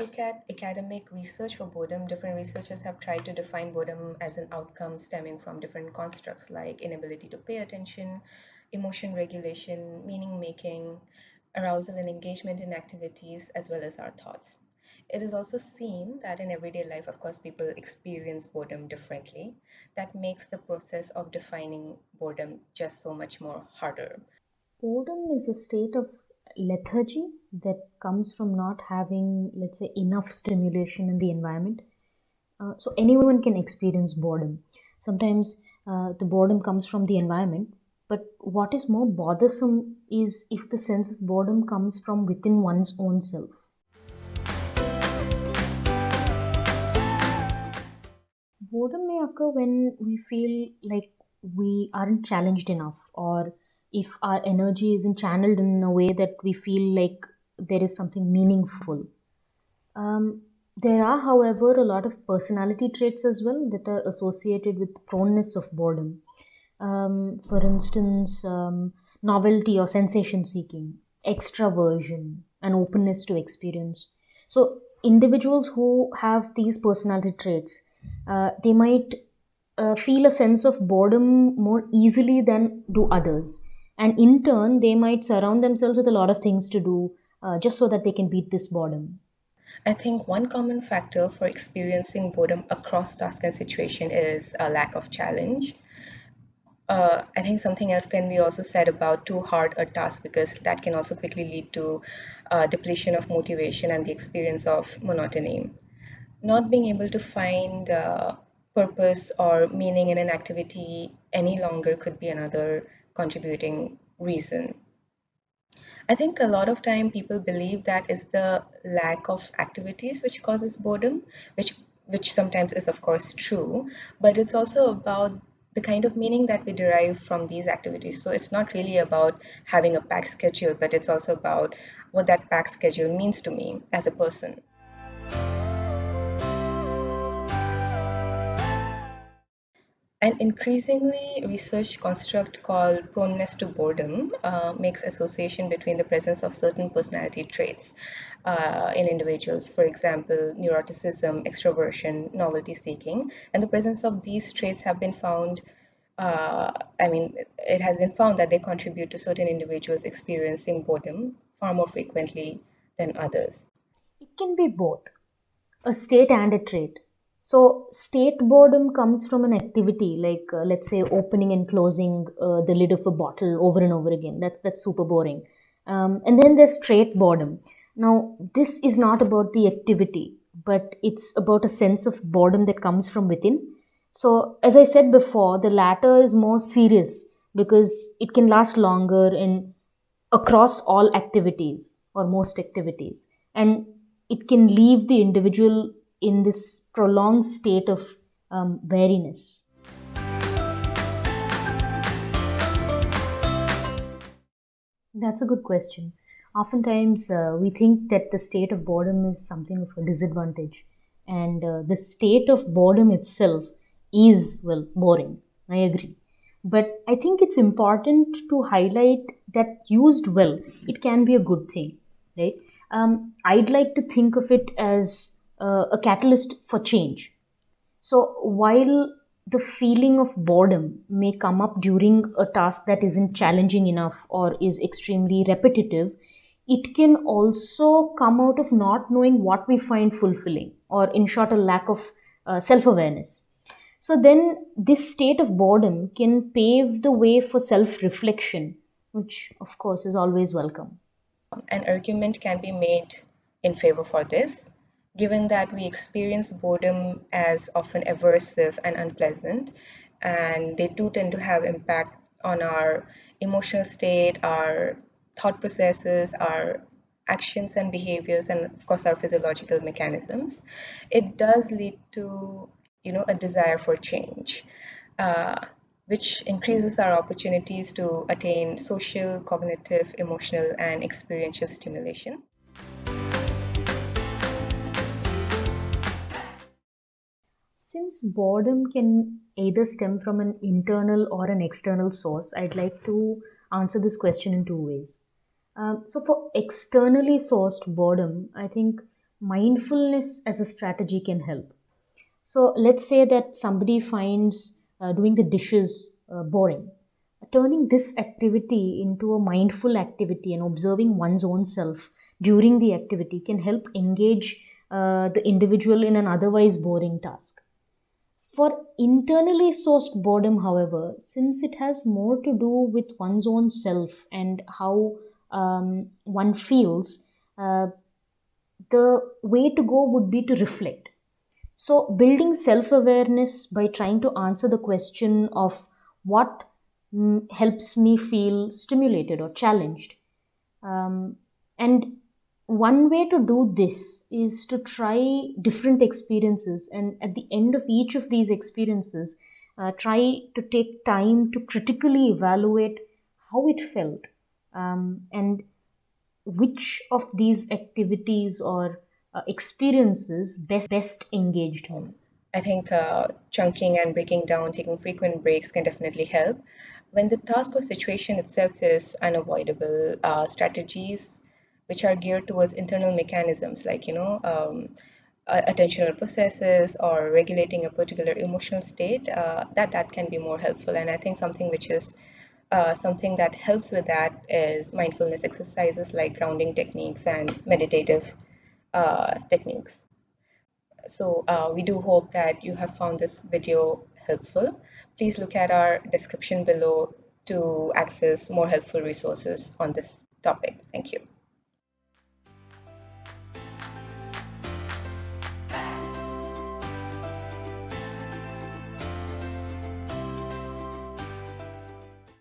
look at academic research for boredom, different researchers have tried to define boredom as an outcome stemming from different constructs like inability to pay attention, emotion regulation, meaning making, arousal and engagement in activities, as well as our thoughts. It is also seen that in everyday life, of course, people experience boredom differently. That makes the process of defining boredom just so much more harder. Boredom is a state of lethargy that comes from not having, let's say, enough stimulation in the environment. So anyone can experience boredom. Sometimes the boredom comes from the environment, but what is more bothersome is if the sense of boredom comes from within one's own self. Boredom may occur when we feel like we aren't challenged enough, or if our energy isn't channeled in a way that we feel like there is something meaningful. There are, however, a lot of personality traits as well that are associated with proneness of boredom. For instance, novelty or sensation seeking, extraversion, and openness to experience. So, individuals who have these personality traits, they might feel a sense of boredom more easily than do others. And in turn, they might surround themselves with a lot of things to do just so that they can beat this boredom. I think one common factor for experiencing boredom across task and situation is a lack of challenge. I think something else can be also said about too hard a task because that can also quickly lead to depletion of motivation and the experience of monotony. Not being able to find purpose or meaning in an activity any longer could be another contributing reason. I think a lot of time people believe that is the lack of activities which causes boredom, which sometimes is of course true, but it's also about the kind of meaning that we derive from these activities. So it's not really about having a packed schedule, but it's also about what that packed schedule means to me as a person. An increasingly researched construct called proneness to boredom makes association between the presence of certain personality traits in individuals, for example, neuroticism, extroversion, novelty seeking, and the presence of these traits have been found. It has been found that they contribute to certain individuals experiencing boredom far more frequently than others. It can be both a state and a trait. So, state boredom comes from an activity like, let's say, opening and closing the lid of a bottle over and over again. That's super boring. And then there's trait boredom. Now, this is not about the activity, but it's about a sense of boredom that comes from within. So, as I said before, the latter is more serious because it can last longer and across all activities or most activities, and it can leave the individual in this prolonged state of weariness. That's a good question. Oftentimes, we think that the state of boredom is something of a disadvantage, and the state of boredom itself is, well, boring. I agree. But I think it's important to highlight that used well, it can be a good thing, right? I'd like to think of it as a catalyst for change. So while the feeling of boredom may come up during a task that isn't challenging enough or is extremely repetitive, it can also come out of not knowing what we find fulfilling, or in short, a lack of self awareness. So then, this state of boredom can pave the way for self reflection, which of course is always welcome. An argument can be made in favor for this, given that we experience boredom as often aversive and unpleasant, and they do tend to have impact on our emotional state, our thought processes, our actions and behaviors, and of course our physiological mechanisms. It does lead to, a desire for change. Uh, which increases our opportunities to attain social, cognitive, emotional, and experiential stimulation. Since boredom can either stem from an internal or an external source, I'd like to answer this question in two ways. So, for externally sourced boredom, I think mindfulness as a strategy can help. So let's say that somebody finds doing the dishes boring. Turning this activity into a mindful activity and observing one's own self during the activity can help engage the individual in an otherwise boring task. For internally sourced boredom, however, since it has more to do with one's own self and how one feels, uh, the way to go would be to reflect. So, building self awareness by trying to answer the question of what helps me feel stimulated or challenged. And one way to do this is to try different experiences, and at the end of each of these experiences, try to take time to critically evaluate how it felt, and which of these activities or experiences best engaged me. I think chunking and breaking down, taking frequent breaks can definitely help. When the task or situation itself is unavoidable, strategies which are geared towards internal mechanisms like, attentional processes or regulating a particular emotional state, that can be more helpful. And I think something that helps with that is mindfulness exercises like grounding techniques and meditative techniques. So we do hope that you have found this video helpful. Please look at our description below to access more helpful resources on this topic. Thank you.